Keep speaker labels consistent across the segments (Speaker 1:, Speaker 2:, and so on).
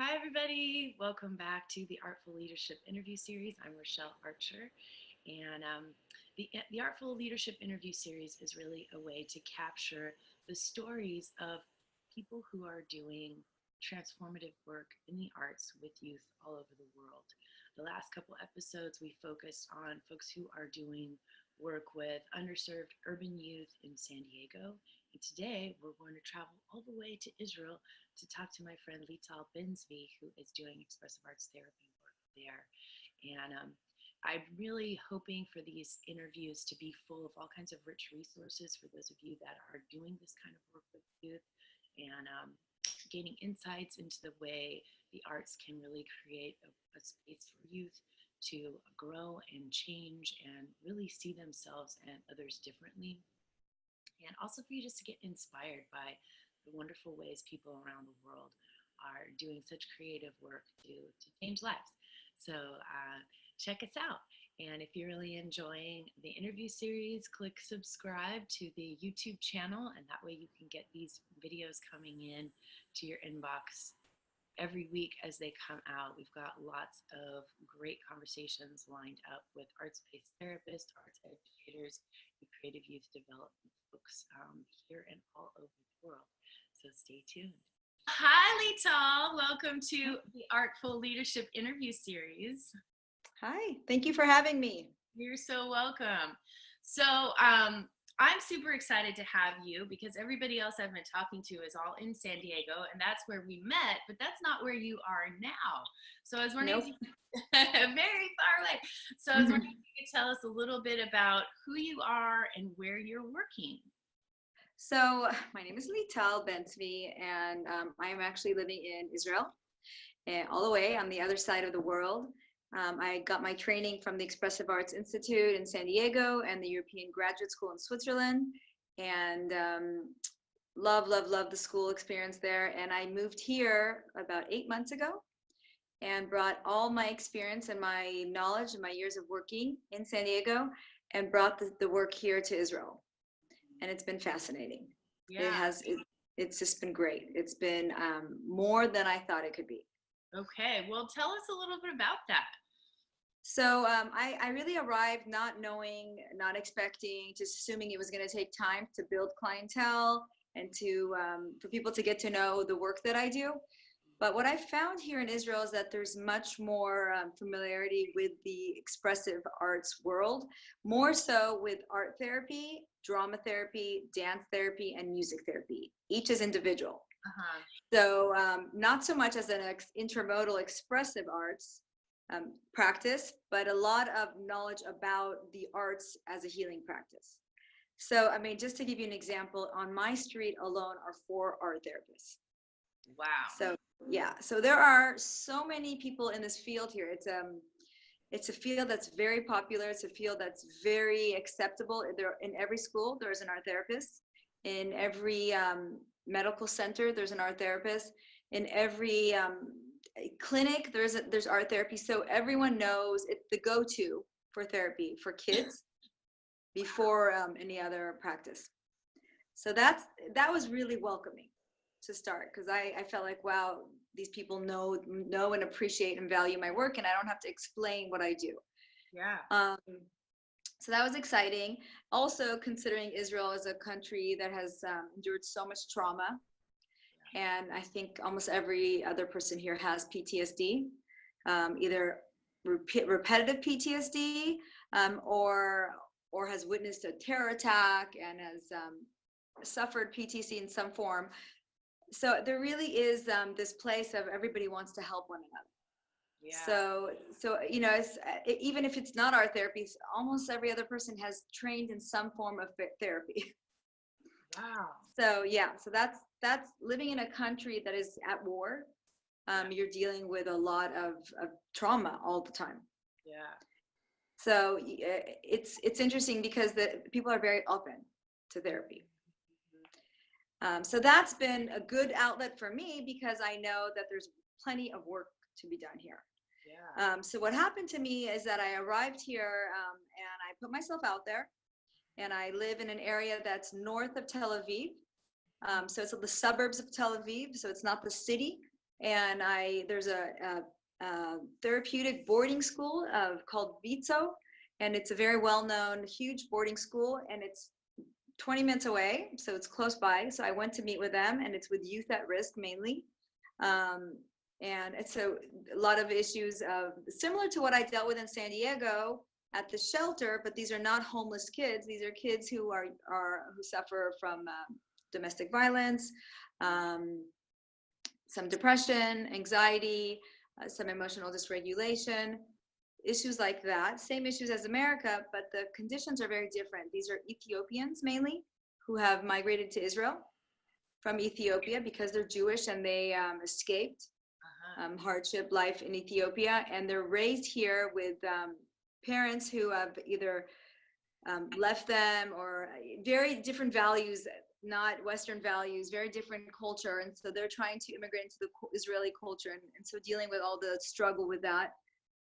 Speaker 1: Hi, everybody. Welcome back to the Artful Leadership interview series. I'm Rachelle Archer, and the Artful Leadership interview series is really a way to capture the stories of people who are doing transformative work in the arts with youth all over the world. The last couple episodes, we focused on folks who are doing work with underserved urban youth in San Diego. And today, we're going to travel all the way to Israel to talk to my friend Leetal Benzvi, who is doing expressive arts therapy work there. And I'm really hoping for these interviews to be full of all kinds of rich resources for those of you that are doing this kind of work with youth and gaining insights into the way the arts can really create a space for youth to grow and change and really see themselves and others differently. And also for you just to get inspired by the wonderful ways people around the world are doing such creative work to change lives. So check us out. And if you're really enjoying the interview series, click subscribe to the YouTube channel, and that way you can get these videos coming in to your inbox every week as they come out. We've got lots of great conversations lined up with arts-based therapists, arts educators, and creative youth development folks here and all over the world. So stay tuned. Hi, Leetal. Welcome to the Artful Leadership interview series.
Speaker 2: Hi, thank you for having me.
Speaker 1: You're so welcome. So I'm super excited to have you because everybody else I've been talking to is all in San Diego, and that's where we met, but that's not where you are now. So I was wondering,
Speaker 2: Nope.
Speaker 1: very far away. So I was wondering if you could tell us a little bit about who you are and where you're working.
Speaker 2: So my name is Leetal Benzvi, and I am actually living in Israel, and all the way on the other side of the world. I got my training from the Expressive Arts Institute in San Diego and the European Graduate School in Switzerland, and love the school experience there. And I moved here about 8 months ago and brought all my experience and my knowledge and my years of working in San Diego and brought the work here to Israel. And it's been fascinating.
Speaker 1: Yeah.
Speaker 2: It's just been great. It's been more than I thought it could be.
Speaker 1: Okay, well, tell us a little bit about that.
Speaker 2: So I really arrived not knowing, not expecting, just assuming it was going to take time to build clientele and to for people to get to know the work that I do. But what I found here in Israel is that there's much more familiarity with the expressive arts world, more so with art therapy, drama therapy, dance therapy, and music therapy, each as individual.
Speaker 1: Uh-huh.
Speaker 2: So not so much as an intermodal expressive arts practice, but a lot of knowledge about the arts as a healing practice. So, I mean, just to give you an example, on my street alone are 4 art therapists.
Speaker 1: Wow.
Speaker 2: So, yeah, so there are so many people in this field here. It's a field that's very popular. It's a field that's very acceptable. There, in every school, there's an art therapist. In every medical center, there's an art therapist. In every clinic, there's art therapy. So everyone knows it's the go-to for therapy for kids before any other practice. So that was really welcoming to start, because I felt like, wow, these people know and appreciate and value my work, and I don't have to explain what I do.
Speaker 1: Yeah.
Speaker 2: So that was exciting. Also, considering Israel is a country that has endured so much trauma, and I think almost every other person here has PTSD, either repetitive PTSD or has witnessed a terror attack and has suffered PTSD in some form. So there really is this place of everybody wants to help one another.
Speaker 1: Yeah.
Speaker 2: So you know, even if it's not art therapy, almost every other person has trained in some form of therapy.
Speaker 1: Wow.
Speaker 2: So yeah, so that's living in a country that is at war. You're dealing with a lot of trauma all the time.
Speaker 1: Yeah.
Speaker 2: So it's interesting because the people are very open to therapy. So that's been a good outlet for me because I know that there's plenty of work to be done here.
Speaker 1: Yeah.
Speaker 2: So what happened to me is that I arrived here and I put myself out there, and I live in an area that's north of Tel Aviv. So it's the suburbs of Tel Aviv. So it's not the city. and there's a therapeutic boarding school called Vitso, and it's a very well-known, huge boarding school, and it's 20 minutes away, so it's close by. So I went to meet with them, and it's with youth at risk mainly. And it's a lot of issues similar to what I dealt with in San Diego at the shelter, but these are not homeless kids. These are kids who who suffer from domestic violence, some depression, anxiety, some emotional dysregulation, issues like that. Same issues as America, but the conditions are very different. These are Ethiopians mainly who have migrated to Israel from Ethiopia because they're Jewish, and they escaped hardship life in Ethiopia, and they're raised here with parents who have either left them, or very different values, not Western values, very different culture. And so they're trying to immigrate into the Israeli culture. And so dealing with all the struggle with that,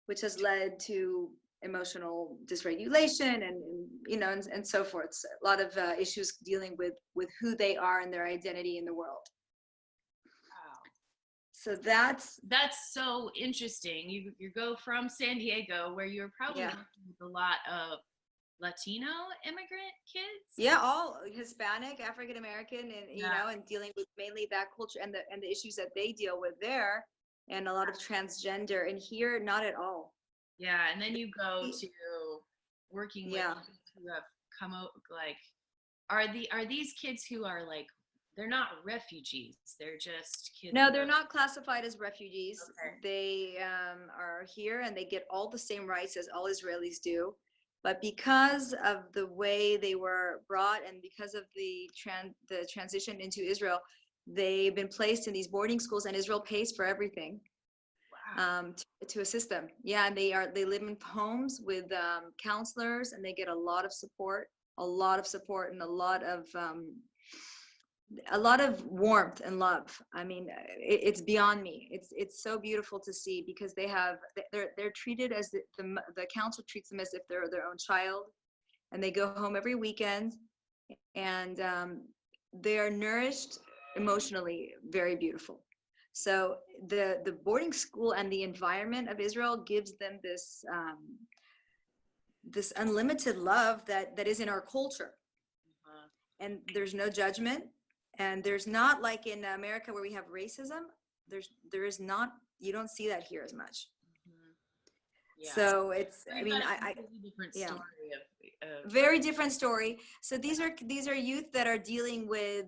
Speaker 2: which has led to emotional dysregulation and so forth. So a lot of issues dealing with who they are and their identity in the world.
Speaker 1: Wow.
Speaker 2: So that's
Speaker 1: so interesting. You go from San Diego, where you're probably working with a lot of Latino immigrant kids.
Speaker 2: Yeah, all Hispanic, African American, and and dealing with mainly that culture and the issues that they deal with there, and a lot of transgender. And here, not at all.
Speaker 1: Yeah, and then you go to working with kids who have come out. Like, are these kids who are like, they're not refugees, they're just kids?
Speaker 2: No, they're not classified as refugees.
Speaker 1: Okay.
Speaker 2: They are here, and they get all the same rights as all Israelis do. But because of the way they were brought, and because of the transition into Israel, they've been placed in these boarding schools, and Israel pays for everything.
Speaker 1: Wow.
Speaker 2: To assist them. Yeah, and they live in homes with counselors, and they get a lot of support, and a lot of warmth and love. I mean, it's beyond me. It's so beautiful to see, because they're treated as the counselor treats them as if they're their own child, and they go home every weekend, and they are nourished emotionally, very beautiful. So the boarding school and the environment of Israel gives them this this unlimited love that is in our culture. And there's no judgment, and there's not like in America where we have racism. There is not. You don't see that here as much. Yeah. So it's, I mean,
Speaker 1: different story of
Speaker 2: very different story. So these are youth that are dealing with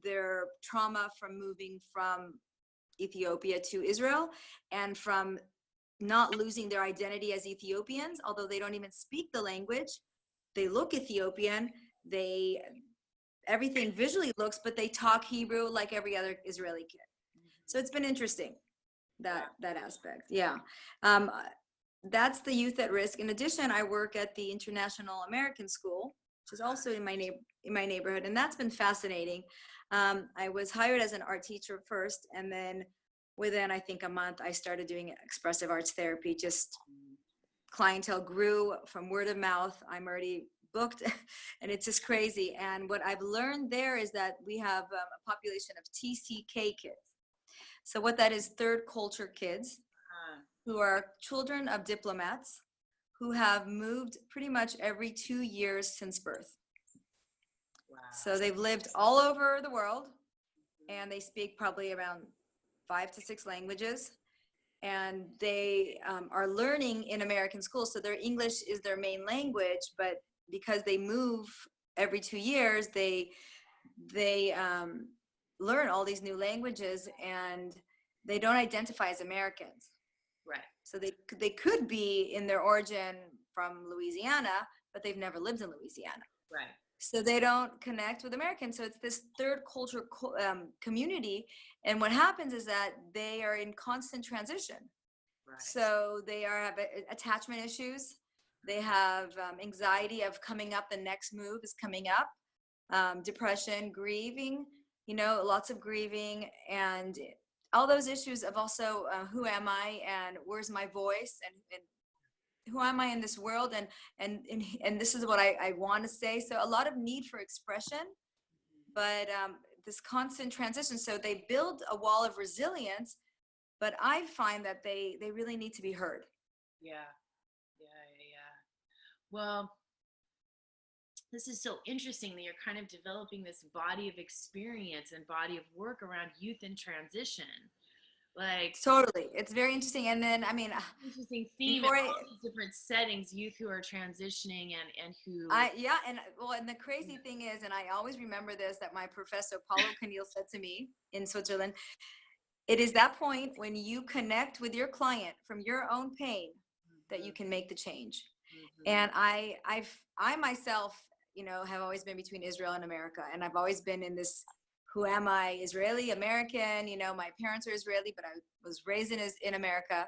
Speaker 2: their trauma from moving from Ethiopia to Israel, and from not losing their identity as Ethiopians, although they don't even speak the language. They look Ethiopian. Everything visually looks, but they talk Hebrew like every other Israeli kid. So it's been interesting, that aspect. Yeah. That's the youth at risk. In addition, I work at the International American School, which is also in my neighborhood, and that's been fascinating. I was hired as an art teacher first, and then within, I think, a month, I started doing expressive arts therapy. Just clientele grew from word of mouth. I'm already booked, and it's just crazy. And what I've learned there is that we have a population of TCK kids. So what that is, third culture kids, who are children of diplomats who have moved pretty much every 2 years since birth. Wow. So they've lived all over the world, and they speak probably around 5 to 6 languages, and they are learning in American schools. So their English is their main language, but because they move every 2 years, they learn all these new languages, and they don't identify as Americans.
Speaker 1: Right.
Speaker 2: So they could be in their origin from Louisiana, but they've never lived in Louisiana.
Speaker 1: Right.
Speaker 2: So they don't connect with Americans. So it's this third culture community. And what happens is that they are in constant transition. Right. So they have attachment issues. They have anxiety of coming up. The next move is coming up. Depression, grieving, lots of grieving, and all those issues of also who am I, and where's my voice, and who am I in this world, and this is what I want to say. So a lot of need for expression, but this constant transition. So they build a wall of resilience, but I find that they really need to be heard.
Speaker 1: Yeah. Yeah. Well, this is so interesting that you're kind of developing this body of experience and body of work around youth in transition. Like,
Speaker 2: Totally. It's very interesting. And then, I mean,
Speaker 1: interesting theme in
Speaker 2: before
Speaker 1: all these different settings, youth who are transitioning and who.
Speaker 2: yeah, and well, and the crazy thing is, and I always remember this, that my professor Paulo Canil said to me in Switzerland, it is that point when you connect with your client from your own pain that you can make the change.
Speaker 1: Mhm.
Speaker 2: And I myself, have always been between Israel and America, and I've always been in this, who am I, Israeli American? My parents are Israeli, but I was raised in America,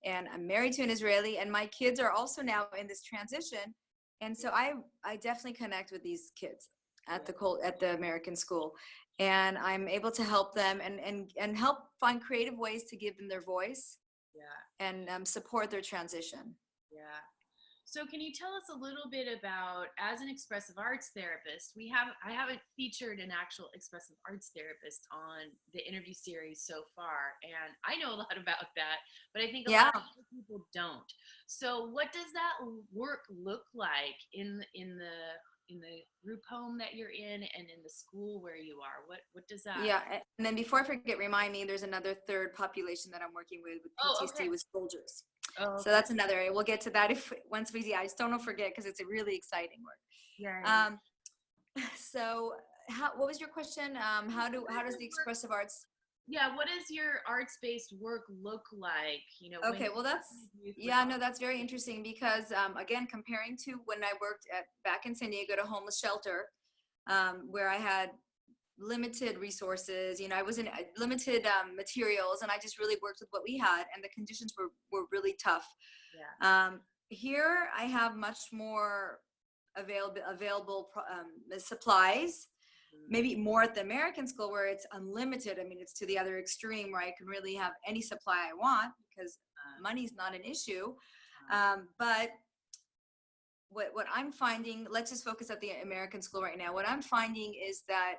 Speaker 2: and I'm married to an Israeli, and my kids are also now in this transition. And so I definitely connect with these kids at the American school, and I'm able to help them and help find creative ways to give them their voice
Speaker 1: Yeah.
Speaker 2: and support their transition.
Speaker 1: Yeah. So can you tell us a little bit about, as an expressive arts therapist, I haven't featured an actual expressive arts therapist on the interview series so far, and I know a lot about that, but I think a
Speaker 2: Yeah.
Speaker 1: lot of other people don't. So what does that work look like in the group home that you're in and in the school where you are? What does that?
Speaker 2: Yeah, and then before I forget, remind me, there's another third population that I'm working with
Speaker 1: Oh,
Speaker 2: PTSD,
Speaker 1: okay.
Speaker 2: with soldiers.
Speaker 1: Oh,
Speaker 2: So
Speaker 1: okay.
Speaker 2: that's another area. We'll get to that if once we, yeah, I just don't forget, because it's a really exciting work.
Speaker 1: Yeah.
Speaker 2: So what was your question? How does the expressive arts?
Speaker 1: Yeah, what does your arts-based work look like? When
Speaker 2: Okay, well that's very interesting, because again, comparing to when I worked back in San Diego at a homeless shelter, where I had limited resources, I was in limited materials, and I just really worked with what we had, and the conditions were really tough.
Speaker 1: Yeah.
Speaker 2: Here I have much more available supplies, maybe more at the American school, where it's unlimited. I mean, it's to the other extreme, where I can really have any supply I want, because money's not an issue. But what I'm finding, let's just focus at the American school right now. What I'm finding is that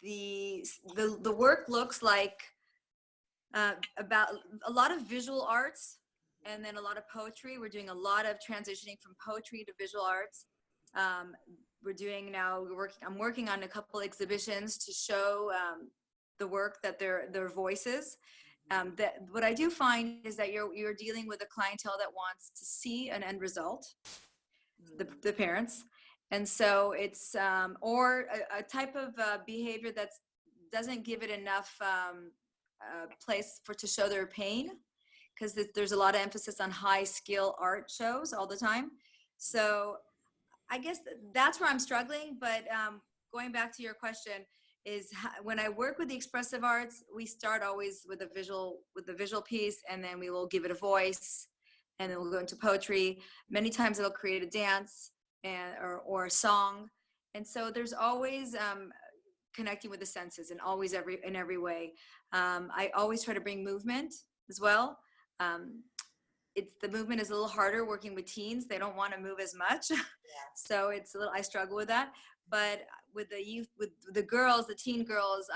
Speaker 2: the work looks like about a lot of visual arts, and then a lot of poetry. We're doing a lot of transitioning from poetry to visual arts. I'm working on a couple exhibitions to show the work, that their voices. That what I do find is that you're dealing with a clientele that wants to see an end result, the parents, and so it's or a type of behavior that doesn't give it enough place to show their pain, because there's a lot of emphasis on high skill art shows all the time. So I guess that's where I'm struggling. But going back to your question, is when I work with the expressive arts, we start always with the visual piece, and then we will give it a voice, and then we'll go into poetry. Many times it'll create a dance or a song, and so there's always connecting with the senses, and always in every way. I always try to bring movement as well. The movement is a little harder working with teens. They don't want to move as much. So I struggle with that. But with the youth, with the girls, the teen girls,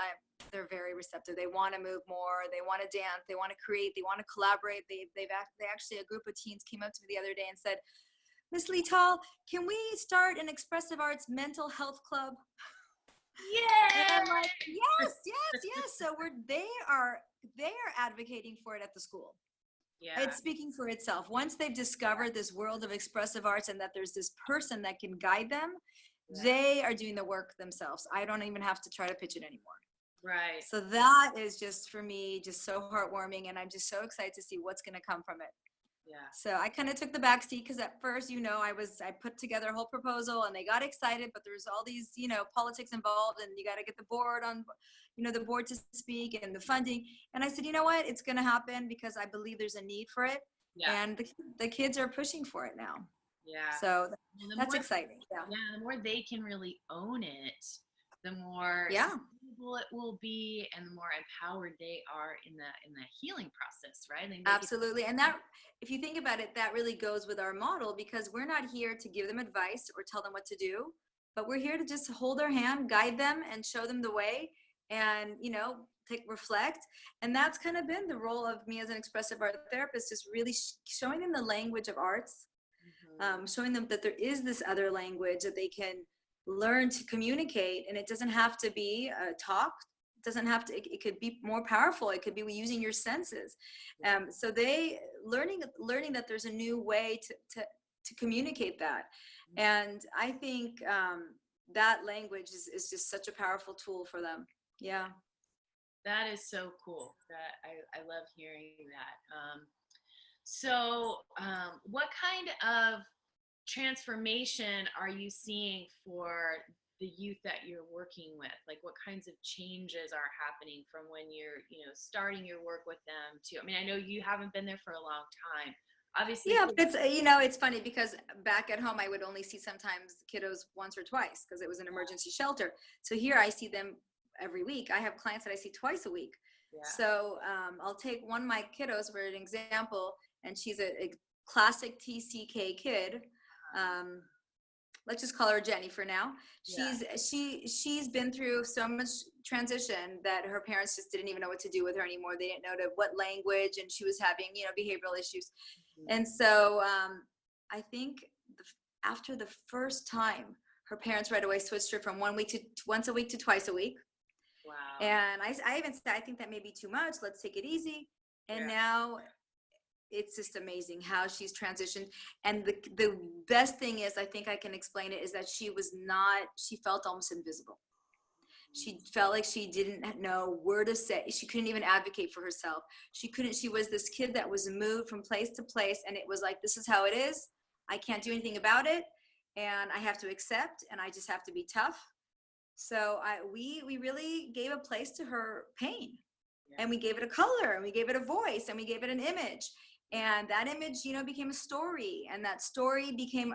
Speaker 2: they're very receptive. They want to move more. They want to dance. They want to create. They want to collaborate. They actually, a group of teens came up to me the other day and said, "Miss Leetal, can we start an expressive arts mental health club?"
Speaker 1: Yeah.
Speaker 2: And I'm like, yes. So they are advocating for it at the school.
Speaker 1: Yeah.
Speaker 2: It's speaking for itself. Once they've discovered this world of expressive arts, and that there's this person that can guide them, they are doing the work themselves. I don't even have to try to pitch it anymore.
Speaker 1: Right.
Speaker 2: So that is just, for me, just so heartwarming, and I'm just so excited to see what's going to come from it.
Speaker 1: Yeah.
Speaker 2: So I kind of took the back seat, because at first, I put together a whole proposal, and they got excited, but there's all these, politics involved, and you got to get the board on, the board to speak, and the funding. And I said, you know what, it's going to happen, because I believe there's a need for it. Yeah. And the kids are pushing for it now.
Speaker 1: Yeah.
Speaker 2: So that's exciting. Yeah.
Speaker 1: Yeah. The more they can really own it, the more sustainable it will be, and the more empowered they are in the healing process, right?
Speaker 2: Absolutely. And that, if you think about it, that really goes with our model, because we're not here to give them advice or tell them what to do, but we're here to just hold their hand, guide them, and show them the way. And reflect. And that's kind of been the role of me as an expressive art therapist, is really showing them the language of arts, showing them that there is this other language that they can learn to communicate. And it doesn't have to be talk. It doesn't have to, it could be more powerful. It could be using your senses. So they learning that there's a new way to communicate that. And I think that language is just such a powerful tool for them. Yeah.
Speaker 1: That is so cool. That I love hearing that. So what kind of transformation are you seeing for the youth that you're working with? Like, what kinds of changes are happening from when you're, starting your work with them to, I mean, I know you haven't been there for a long time. Obviously.
Speaker 2: Yeah, but it's, it's funny because back at home, I would only see sometimes kiddos once or twice because it was an emergency shelter. So here I see them every week. I have clients that I see twice a week. Yeah. So I'll take one of my kiddos for an example, and she's a classic TCK kid. Let's just call her Jenny for now. She's been through so much transition that her parents just didn't even know what to do with her anymore. They didn't know what language, and she was having, behavioral issues. And so I think after the first time, her parents right away switched her from once a week to twice a week.
Speaker 1: Wow.
Speaker 2: And I even said, I think that may be too much. Let's take it easy. And now it's just amazing how she's transitioned. And the best thing is, I think I can explain it, is that she felt almost invisible. She felt like she didn't know where to say. She couldn't even advocate for herself. She was this kid that was moved from place to place, and it was like, this is how it is. I can't do anything about it, and I have to accept, and I just have to be tough. So we really gave a place to her pain, and we gave it a color, and we gave it a voice, and we gave it an image. And that image, became a story, and that story became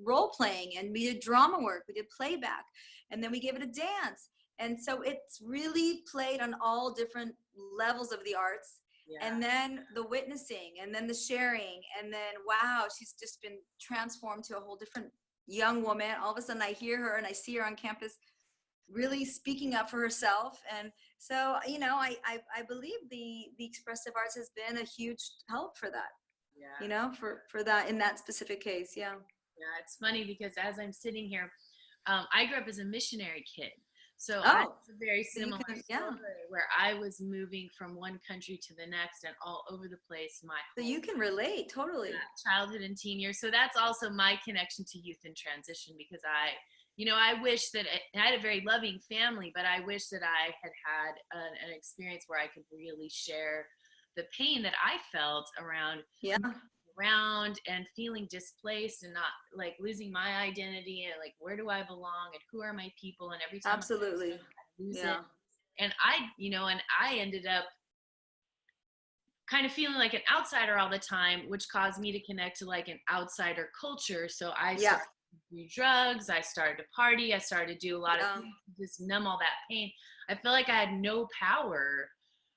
Speaker 2: role playing, and we did drama work, we did playback, and then we gave it a dance. And so it's really played on all different levels of the arts. And then the witnessing, and then the sharing, and then, wow, she's just been transformed to a whole different young woman. All of a sudden I hear her and I see her on campus really speaking up for herself. And so, I believe the expressive arts has been a huge help for that, for that, in that specific case. Yeah,
Speaker 1: it's funny because as I'm sitting here, I grew up as a missionary kid. So I have a very similar story where I was moving from one country to the next and all over the place.
Speaker 2: So you can relate totally.
Speaker 1: Childhood and teen years. So that's also my connection to youth in transition, because I wish that I had a very loving family, but I wish that I had an experience where I could really share the pain that I felt around and feeling displaced and not, like, losing my identity, and like, where do I belong and who are my people, and every time
Speaker 2: absolutely
Speaker 1: I lose it. And I ended up kind of feeling like an outsider all the time, which caused me to connect to like an outsider culture. So I started to do drugs, I started to party, I started to do a lot of things to just numb all that pain. I felt like I had no power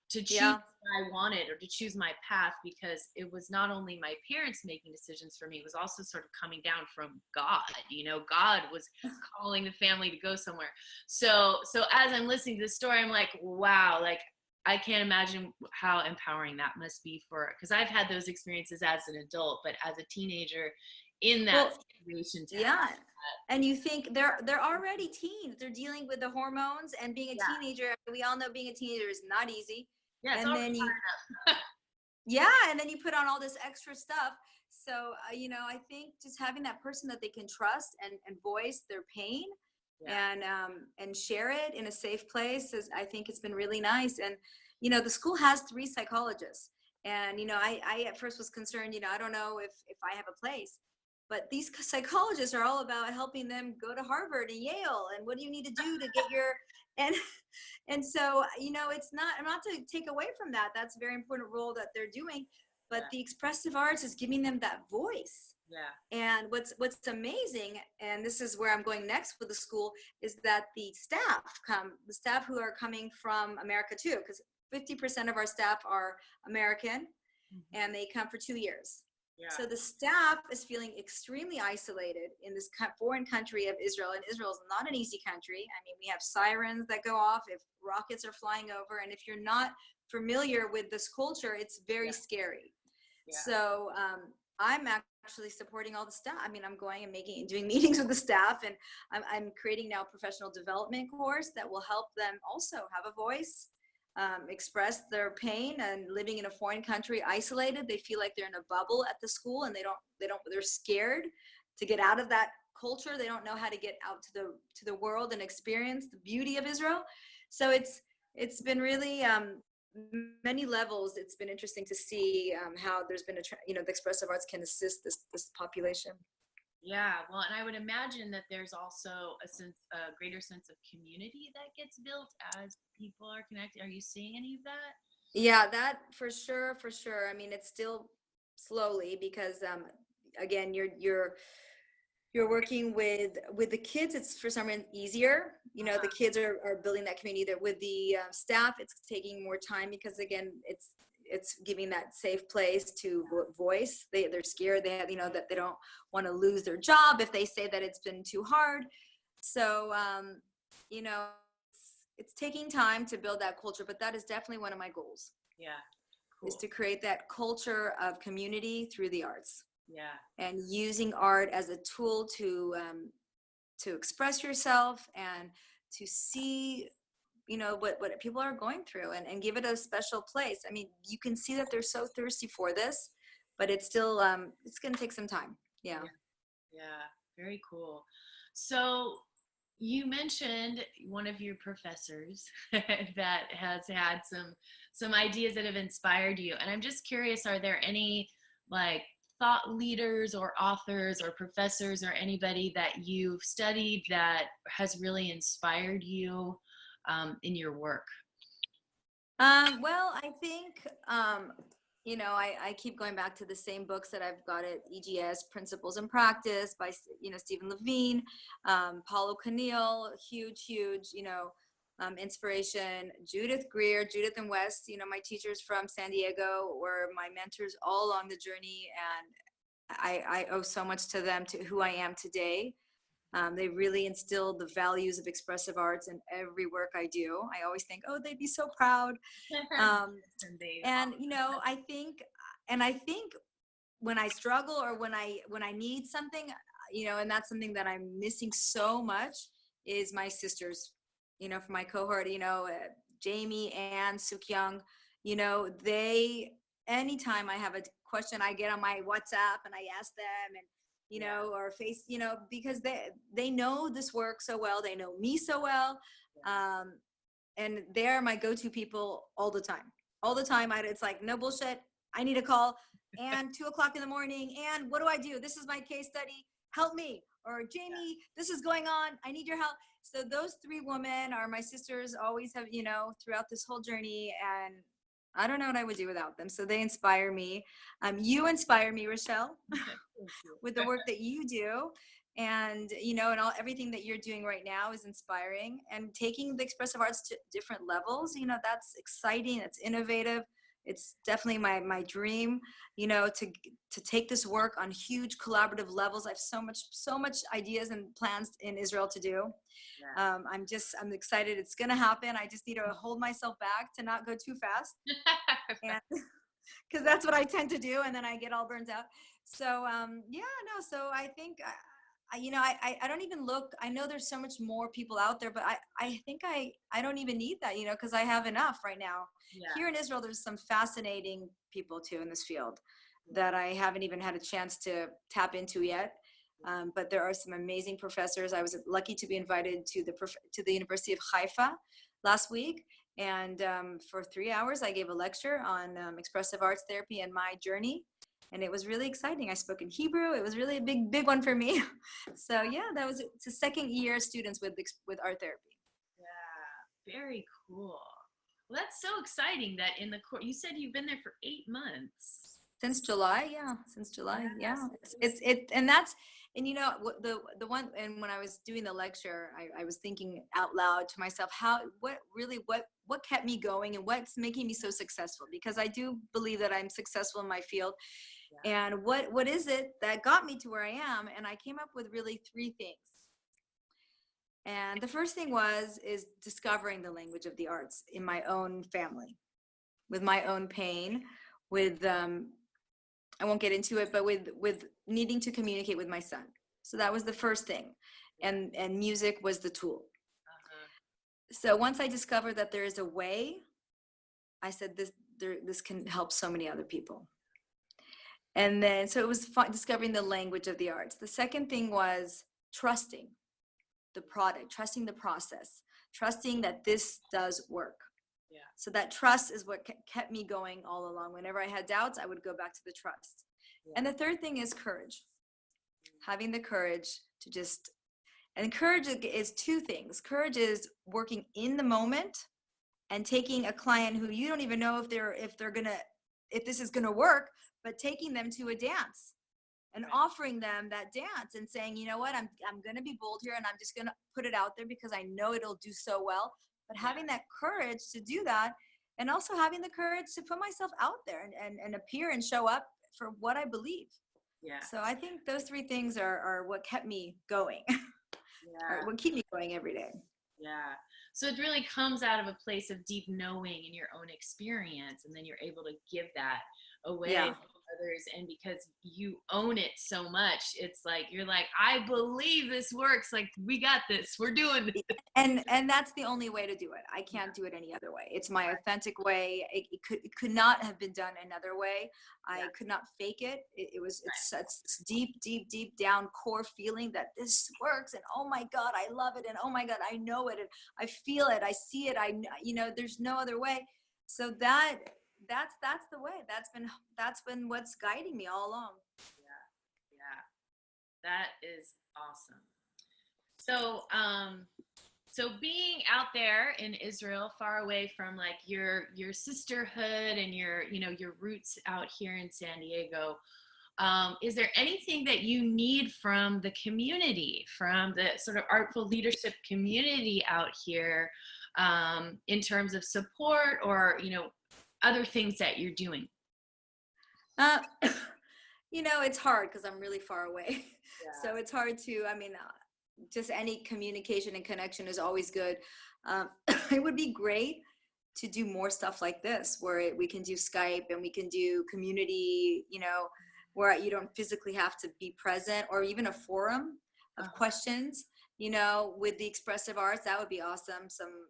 Speaker 1: to choose what I wanted or to choose my path, because it was not only my parents making decisions for me, it was also sort of coming down from God. God was calling the family to go somewhere. So as I'm listening to this story, I'm like, wow, like, I can't imagine how empowering that must be because I've had those experiences as an adult, but as a teenager in that situation.
Speaker 2: And you think they're already teens, they're dealing with the hormones, and being a teenager, we all know being a teenager is not easy. And then and then you put on all this extra stuff. So I think just having that person that they can trust and voice their pain and share it in a safe place I think it's been really nice. And the school has 3 psychologists, and I at first was concerned, I don't know if I have a place. But these psychologists are all about helping them go to Harvard and Yale, and what do you need to do to get your and so it's not, I'm not to take away from that. That's a very important role that they're doing, but the expressive arts is giving them that voice. And what's amazing, and this is where I'm going next with the school, is that the staff who are coming from America too, because 50% of our staff are American, and they come for 2 years. So the staff is feeling extremely isolated in this foreign country of Israel, and Israel is not an easy country. I mean, we have sirens that go off if rockets are flying over, and if you're not familiar with this culture, it's very scary. So I'm actually supporting all the staff. I mean, I'm going and doing meetings with the staff, and I'm creating now a professional development course that will help them also have a voice, express their pain. And living in a foreign country, isolated, they feel like they're in a bubble at the school, and they're scared to get out of that culture. They don't know how to get out to the world and experience the beauty of Israel. So it's been really many levels. It's been interesting to see how there's been the expressive arts can assist this population.
Speaker 1: Yeah, well, and I would imagine that there's also a greater sense of community that gets built as people are connected. Are you seeing any of that?
Speaker 2: Yeah, that for sure. I mean, it's still slowly, because again, you're working with the kids. It's for some reason easier. The kids are building that community. That with the staff, it's taking more time, because again, it's giving that safe place to voice. They're scared. They have, that they don't want to lose their job if they say that it's been too hard. So it's taking time to build that culture, but that is definitely one of my goals.
Speaker 1: Yeah, cool.
Speaker 2: Is to create that culture of community through the arts.
Speaker 1: Yeah.
Speaker 2: And using art as a tool to express yourself and to see, what people are going through, and give it a special place. I mean, you can see that they're so thirsty for this, but it's still, it's going to take some time. Yeah.
Speaker 1: Very cool. So you mentioned one of your professors that has had some ideas that have inspired you. And I'm just curious, are there any like thought leaders or authors or professors or anybody that you've studied that has really inspired you in your work?
Speaker 2: Well, I think, I keep going back to the same books that I've got at EGS, Principles and Practice by, Stephen Levine, Paulo Coelho, huge, inspiration, Judith Greer, Judith and Wes, my teachers from San Diego were my mentors all along the journey. And I owe so much to them, to who I am today. They really instilled the values of expressive arts in every work I do. I always think, oh, they'd be so proud. And I think when I struggle, or when I need something, and that's something that I'm missing so much, is my sisters, from my cohort, Jamie, Ann, Suk Young, anytime I have a question, I get on my WhatsApp and I ask them, and or face, because they know this work so well, they know me so well, and they're my go-to people all the time. It's like, no bullshit, I need a call, and 2:00 in the morning, and what do I do? This is my case study, help me. Or Jamie, this is going on, I need your help. So those three women are my sisters, always have, throughout this whole journey, and I don't know what I would do without them. So they inspire me. You inspire me, Rachelle, with the work that you do. And, and everything that you're doing right now is inspiring, and taking the expressive arts to different levels. That's exciting. It's innovative. It's definitely my dream, to take this work on huge collaborative levels. I have so much ideas and plans in Israel to do. I'm excited. It's going to happen. I just need to hold myself back to not go too fast, because that's what I tend to do. And then I get all burnt out. So, so I think, I don't even look. I know there's so much more people out there, but I think I don't even need that, because I have enough right now. Here in Israel, there's some fascinating people too in this field that I haven't even had a chance to tap into yet. But there are some amazing professors. I was lucky to be invited to the University of Haifa last week, and for 3 hours I gave a lecture on expressive arts therapy and my journey. And it was really exciting. I spoke in Hebrew. It was really a big one for me. So it's a second year students with art therapy.
Speaker 1: Yeah, very cool. Well, that's so exciting that in the course, you said you've been there for 8 months.
Speaker 2: Since July. Yeah. The one, and when I was doing the lecture, I was thinking out loud to myself, what kept me going, and what's making me so successful? Because I do believe that I'm successful in my field. And what is it that got me to where I am? And I came up with really three things. And the first thing is discovering the language of the arts in my own family, with my own pain, with I won't get into it, but with needing to communicate with my son. So that was the first thing, and music was the tool. So once I discovered that there is a way, I said this can help so many other people. And then so it was fun discovering the language of the arts. The second thing was trusting the product, trusting the process, trusting that this does work.
Speaker 1: Yeah.
Speaker 2: So that trust is what kept me going all along. Whenever I had doubts, I would go back to the trust. Yeah. And the third thing is courage. Having the courage to just, and courage is two things. Courage is working in the moment and taking a client who you don't even know if this is gonna work, but taking them to a dance and offering them that dance and saying, you know what, I'm going to be bold here and I'm just going to put it out there because I know it'll do so well. But having that courage to do that, and also having the courage to put myself out there and appear and show up for what I believe. Yeah. So I think those three things are what kept me going. Or what keep me going every day.
Speaker 1: Yeah. So it really comes out of a place of deep knowing in your own experience, and then you're able to give that away to others. And because you own it so much, it's like you're like, I believe this works. Like, we got this. We're doing this.
Speaker 2: And that's the only way to do it. I can't do it any other way. It's my authentic way. It could not have been done another way. I could not fake it. It's deep down core feeling that this works, and oh my God, I love it, and oh my God, I know it, and I feel it, I see it, there's no other way. So that's the way. That's been what's guiding me all along.
Speaker 1: Yeah. That is awesome. So being out there in Israel, far away from like your sisterhood and your roots out here in San Diego, is there anything that you need from the community, from the sort of artful leadership community out here, in terms of support or, other things that you're doing?
Speaker 2: It's hard because I'm really far away. So it's hard to, just any communication and connection is always good. It would be great to do more stuff like this, where we can do Skype and we can do community, where you don't physically have to be present, or even a forum of questions, with the expressive arts. That would be awesome. Some,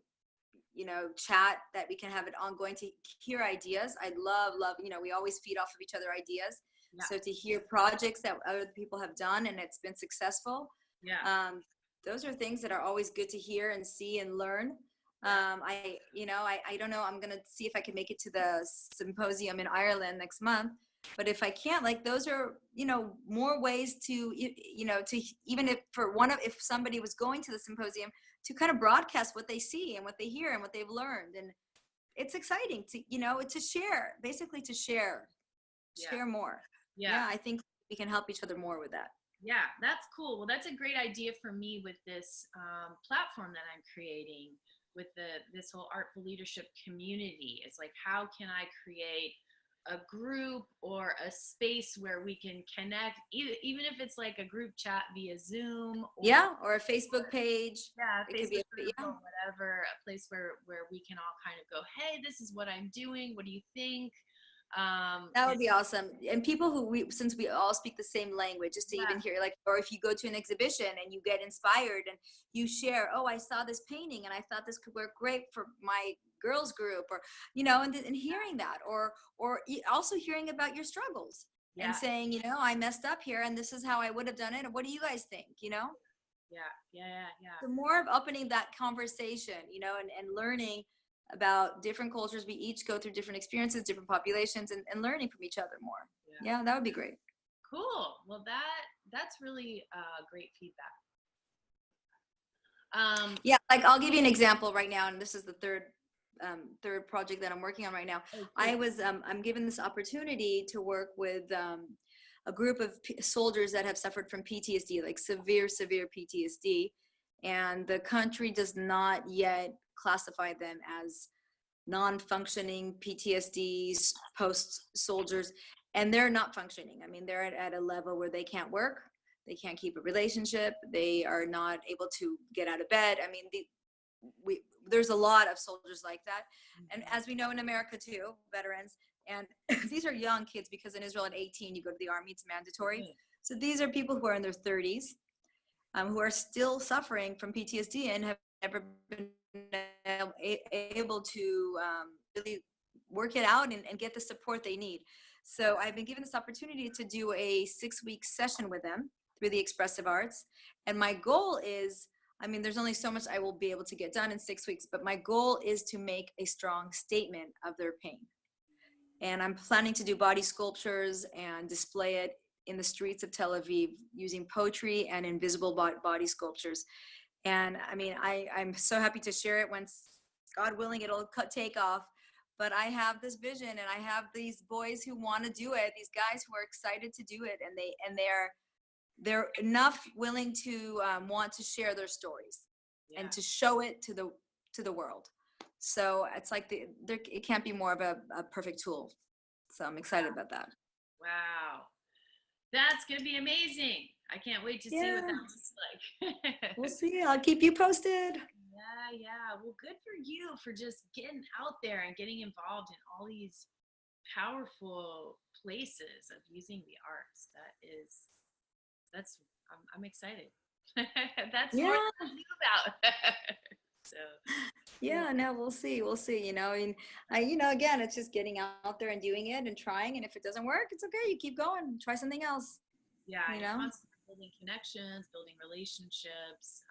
Speaker 2: chat that we can have it ongoing to hear ideas. I'd love, we always feed off of each other ideas. Yeah. So to hear projects that other people have done and it's been successful. Yeah. Those are things that are always good to hear and see and learn. I don't know, I'm going to see if I can make it to the symposium in Ireland next month. But if I can't, like, those are, more ways to, to even if somebody was going to the symposium, to kind of broadcast what they see and what they hear and what they've learned. And it's exciting to, to share, basically to share more. Yeah. I think we can help each other more with that.
Speaker 1: Yeah, that's cool. Well, that's a great idea for me with this platform that I'm creating with this whole artful leadership community. It's like, how can I create a group or a space where we can connect, even if it's like a group chat via Zoom,
Speaker 2: or a Facebook page.
Speaker 1: Yeah, Facebook group or whatever, a place where we can all kind of go, hey, this is what I'm doing. What do you think?
Speaker 2: That would be awesome. And people since we all speak the same language, just to even hear, like, or if you go to an exhibition and you get inspired and you share, oh, I saw this painting and I thought this could work great for my girls group, or, and hearing that, or also hearing about your struggles and saying, I messed up here and this is how I would have done it. And what do you guys think,
Speaker 1: Yeah.
Speaker 2: The more of opening that conversation, and learning about different cultures. We each go through different experiences, different populations, and learning from each other more. Yeah, that would be great.
Speaker 1: Cool. Well, that's really great feedback.
Speaker 2: Like, I'll give you an example right now, and this is the third project that I'm working on right now. Oh, cool. I'm given this opportunity to work with a group of soldiers that have suffered from PTSD, like severe PTSD, and the country does not yet classify them as non-functioning PTSD post soldiers. and they're not functioning. I mean, they're at a level where they can't work, they can't keep a relationship, they are not able to get out of bed. I mean, there's a lot of soldiers like that. And as we know in America too, veterans, and these are young kids, because in Israel at 18 you go to the army, it's mandatory. So these are people who are in their 30s, who are still suffering from PTSD and have never been able to really work it out and get the support they need. So I've been given this opportunity to do a 6-week session with them through the expressive arts. And my goal is, I mean, there's only so much I will be able to get done in 6 weeks, but my goal is to make a strong statement of their pain. And I'm planning to do body sculptures and display it in the streets of Tel Aviv using poetry and invisible body sculptures. And I mean, I'm so happy to share it. Once, God willing, it'll take off. But I have this vision, and I have these boys who want to do it, these guys who are excited to do it, and they're enough willing to want to share their stories and to show it to the world. So it's like it can't be more of a perfect tool. So I'm excited about that.
Speaker 1: Wow. That's going to be amazing. I can't wait to see what that looks like.
Speaker 2: We'll see. I'll keep you posted.
Speaker 1: Yeah. Well, good for you for just getting out there and getting involved in all these powerful places of using the arts. I'm excited. That's more than I knew about. So
Speaker 2: no, we'll see. You know, and again, it's just getting out there and doing it and trying. And if it doesn't work, it's okay. You keep going, try something else.
Speaker 1: Yeah, constantly building connections, building relationships,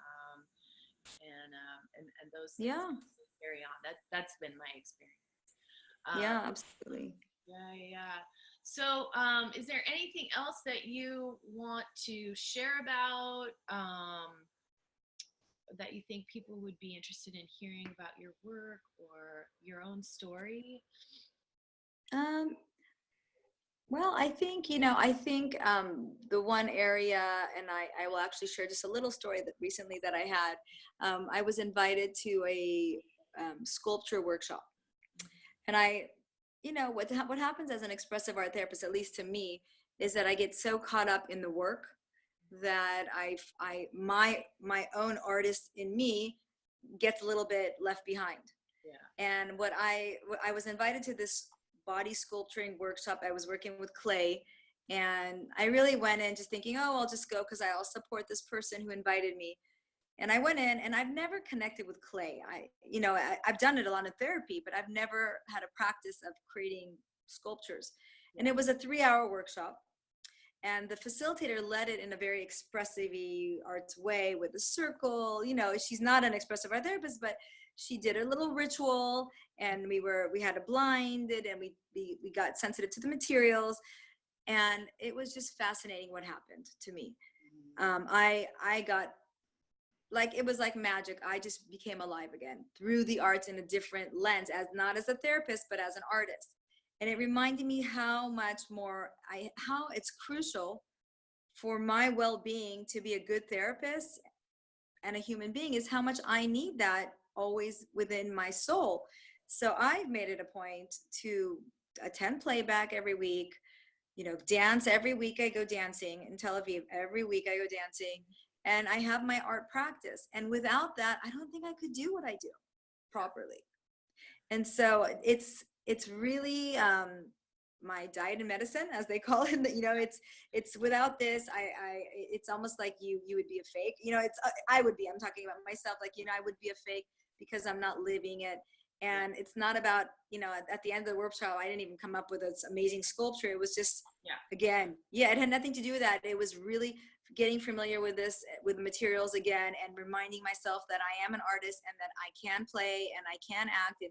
Speaker 1: and those things carry on. That's been my experience.
Speaker 2: Absolutely.
Speaker 1: Yeah. So, is there anything else that you want to share about, that you think people would be interested in hearing about your work or your own story?
Speaker 2: Well, I think, the one area, and I will actually share just a little story that recently that I had. I was invited to a sculpture workshop. And what happens as an expressive art therapist, at least to me, is that I get so caught up in the work that my own artist in me gets a little bit left behind. And I was invited to this body sculpturing workshop. I was working with clay, and I really went in just thinking, oh, I'll just go because I'll support this person who invited me. And I went in, and I've never connected with clay. I've done it a lot in therapy, but I've never had a practice of creating sculptures. And it was a 3-hour workshop, and the facilitator led it in a very expressive arts way with a circle. She's not an expressive art therapist, but she did a little ritual, and we had it blinded, and we got sensitive to the materials, and it was just fascinating what happened to me. I got, like, it was like magic. I just became alive again through the arts in a different lens, not as a therapist, but as an artist. And it reminded me how it's crucial for my well-being to be a good therapist and a human being, is how much I need that always within my soul. So I've made it a point to attend playback every week, dance every week. I go dancing in Tel Aviv. Every week I go dancing, and I have my art practice. And without that, I don't think I could do what I do properly. And so it's really my diet and medicine, as they call it. It's without this, it's almost like you would be a fake. I'm talking about myself, like, I would be a fake because I'm not living it. And it's not about, at the end of the workshop, I didn't even come up with this amazing sculpture. It was just, again, it had nothing to do with that. It was really getting familiar with the materials again, and reminding myself that I am an artist and that I can play and I can act.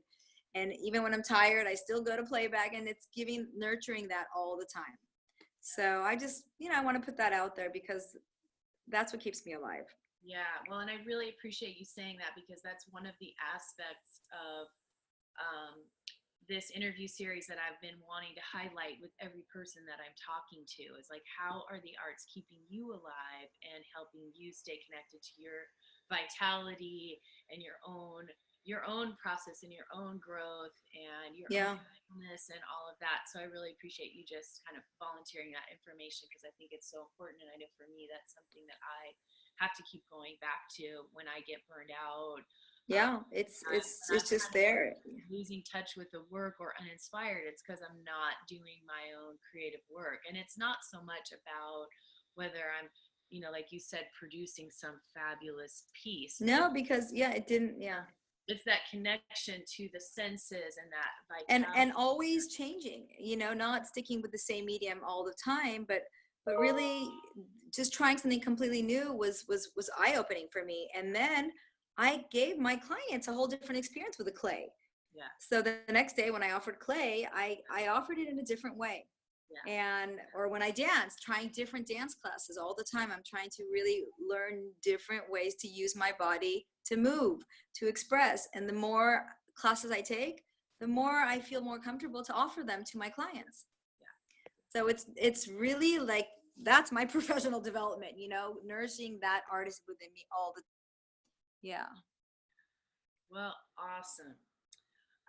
Speaker 2: And even when I'm tired, I still go to playback, and it's nurturing that all the time. So I just, I want to put that out there because that's what keeps me alive.
Speaker 1: Yeah, well, and I really appreciate you saying that, because that's one of the aspects of this interview series that I've been wanting to highlight with every person that I'm talking to, is like, how are the arts keeping you alive and helping you stay connected to your vitality and your own, your own process and your own growth and your own
Speaker 2: Yeah.
Speaker 1: mindfulness and all of that. So I really appreciate you just kind of volunteering that information, because I think it's so important. And I know for me, that's something that I have to keep going back to when I get burned out.
Speaker 2: Yeah,
Speaker 1: When I'm
Speaker 2: it's just
Speaker 1: kind of
Speaker 2: there.
Speaker 1: losing touch with the work or uninspired, it's because I'm not doing my own creative work. And it's not so much about whether I'm, like you said, producing some fabulous piece.
Speaker 2: No, because yeah, it didn't, yeah.
Speaker 1: It's that connection to the senses and that
Speaker 2: And
Speaker 1: vitality.
Speaker 2: always changing, not sticking with the same medium all the time, but really just trying something completely new was eye-opening for me. And then I gave my clients a whole different experience with the clay.
Speaker 1: Yeah,
Speaker 2: So the next day when I offered clay, I offered it in a different way.
Speaker 1: yeah,
Speaker 2: And or when I dance, trying different dance classes all the time. I'm trying to really learn different ways to use my body to move, to express. And the more classes I take, the more I feel more comfortable to offer them to my clients.
Speaker 1: yeah.
Speaker 2: So it's really like that's my professional development, nourishing that artist within me all the. Yeah.
Speaker 1: Well, awesome.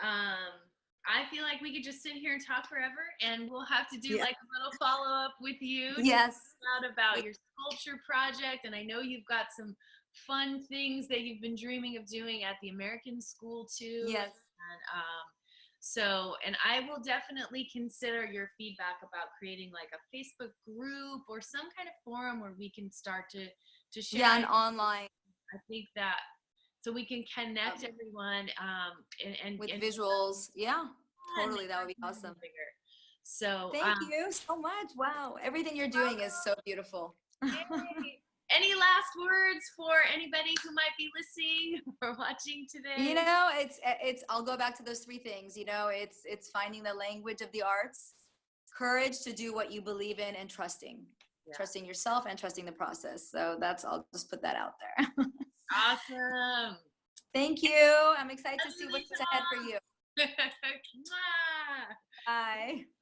Speaker 1: Um, I feel like we could just sit here and talk forever, and we'll have to do
Speaker 2: Yeah.
Speaker 1: like a little follow up with you to
Speaker 2: Yes.
Speaker 1: find out about your sculpture project. And I know you've got some fun things that you've been dreaming of doing at the American School too.
Speaker 2: Yes.
Speaker 1: And and I will definitely consider your feedback about creating like a Facebook group or some kind of forum where we can start to share.
Speaker 2: Yeah, and online.
Speaker 1: I think that so we can connect everyone
Speaker 2: With
Speaker 1: and
Speaker 2: visuals. Yeah,
Speaker 1: fun,
Speaker 2: totally. That would be awesome.
Speaker 1: bigger. So
Speaker 2: Thank you so much. Wow. Everything you're doing is so beautiful.
Speaker 1: yay. Any last words for anybody who might be listening or watching today?
Speaker 2: It's I'll go back to those three things. It's finding the language of the arts, courage to do what you believe in, and trusting.
Speaker 1: Yeah.
Speaker 2: Trusting yourself and trusting the process. So I'll just put that out there.
Speaker 1: Awesome.
Speaker 2: Thank you. I'm excited to see what's ahead for you.
Speaker 1: Mwah.
Speaker 2: Bye.